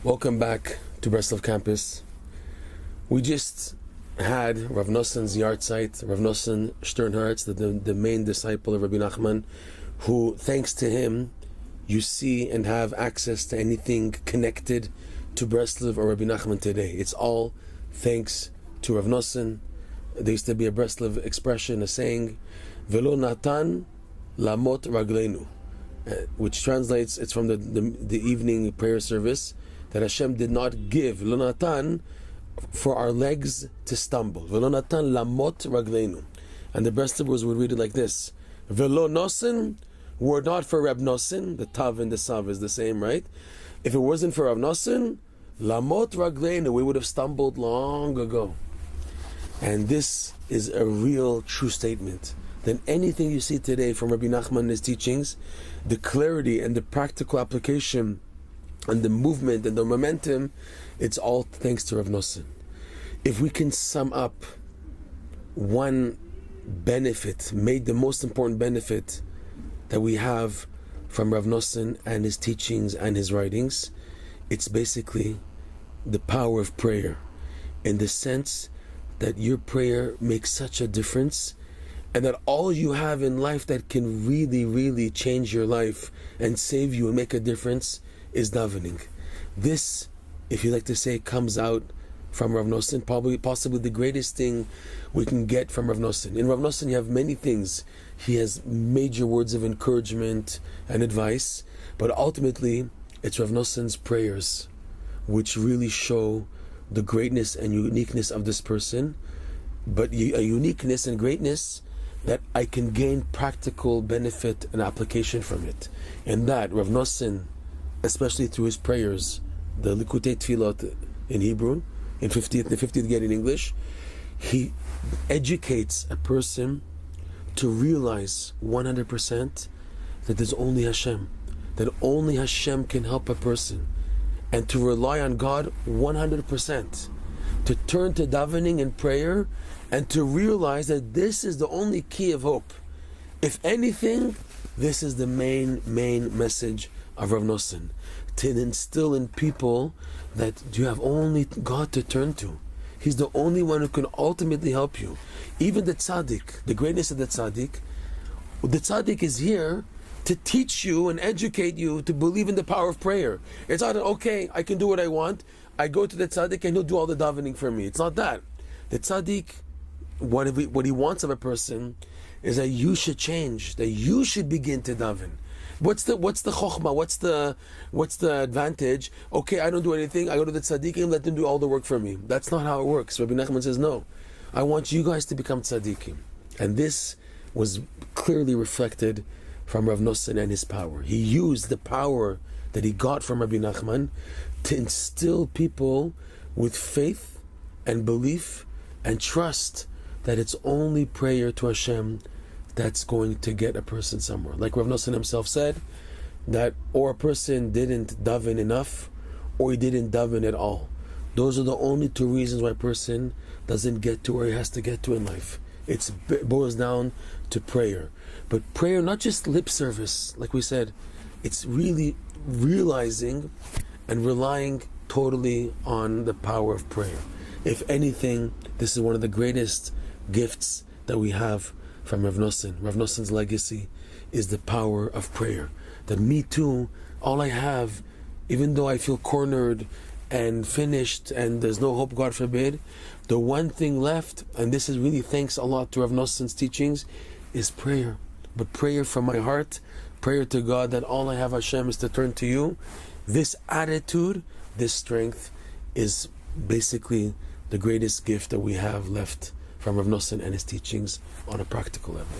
Welcome back to Breslov campus. We just had Reb Noson's yard site, Reb Noson Sternhartz, the main disciple of Rabbi Nachman, who, thanks to him, you see and have access to anything connected to Breslov or Rabbi Nachman today. It's all thanks to Reb Noson. There used to be a Breslov expression, a saying, Velo Natan Lamot Ragleinu, which translates, it's from the evening prayer service, that Hashem did not give Lo Natan for our legs to stumble. Velo Natan Lamot Ragleinu. And the Breslovers would read it like this: Velo Noson, were not for Reb Noson, the Tav and the Sav is the same, right? If it wasn't for Reb Noson, Lamot Ragleinu, we would have stumbled long ago. And this is a real true statement. Then anything you see today from Rabbi Nachman and his teachings, the clarity and the practical application and the movement and the momentum, it's all thanks to Reb Noson. If we can sum up one benefit, the most important benefit that we have from Reb Noson and his teachings and his writings, it's basically the power of prayer, in the sense that your prayer makes such a difference, and that all you have in life that can really, really change your life and save you and make a difference is davening. This, if you like to say, comes out from Reb Noson, possibly the greatest thing we can get from Reb Noson. In Reb Noson you have many things. He has major words of encouragement and advice, but ultimately it's Reb Noson's prayers which really show the greatness and uniqueness of this person, but a uniqueness and greatness that I can gain practical benefit and application from it. And that Reb Noson, especially through his prayers, the Likutei Tefillot in Hebrew, the 50th Gate in English, he educates a person to realize 100% that there's only Hashem, that only Hashem can help a person, and to rely on God 100%, to turn to davening and prayer, and to realize that this is the only key of hope. If anything, this is the main message of Reb Noson, to instill in people that you have only God to turn to. He's the only one who can ultimately help you. Even the tzaddik, the greatness of the tzaddik is here to teach you and educate you to believe in the power of prayer. It's not, okay, I can do what I want, I go to the tzaddik and he'll do all the davening for me. It's not that. The tzaddik, what he wants of a person is that you should change, that you should begin to daven. What's the chokhmah? What's the advantage? Okay, I don't do anything. I go to the tzaddikim, let them do all the work for me. That's not how it works. Rabbi Nachman says, no, I want you guys to become tzaddikim. And this was clearly reflected from Reb Noson and his power. He used the power that he got from Rabbi Nachman to instill people with faith and belief and trust that it's only prayer to Hashem that's going to get a person somewhere. Like Reb Noson himself said, that or a person didn't daven enough, or he didn't daven at all. Those are the only two reasons why a person doesn't get to where he has to get to in life. It boils down to prayer. But prayer, not just lip service, like we said, it's really realizing and relying totally on the power of prayer. If anything, this is one of the greatest gifts that we have from Reb Noson. Reb Noson's legacy is the power of prayer. That me too, all I have, even though I feel cornered and finished and there's no hope, God forbid, the one thing left, and this is really thanks a lot to Reb Noson's teachings, is prayer. But prayer from my heart, prayer to God that all I have, Hashem, is to turn to you. This attitude, this strength is basically the greatest gift that we have left from Reb Noson and his teachings on a practical level.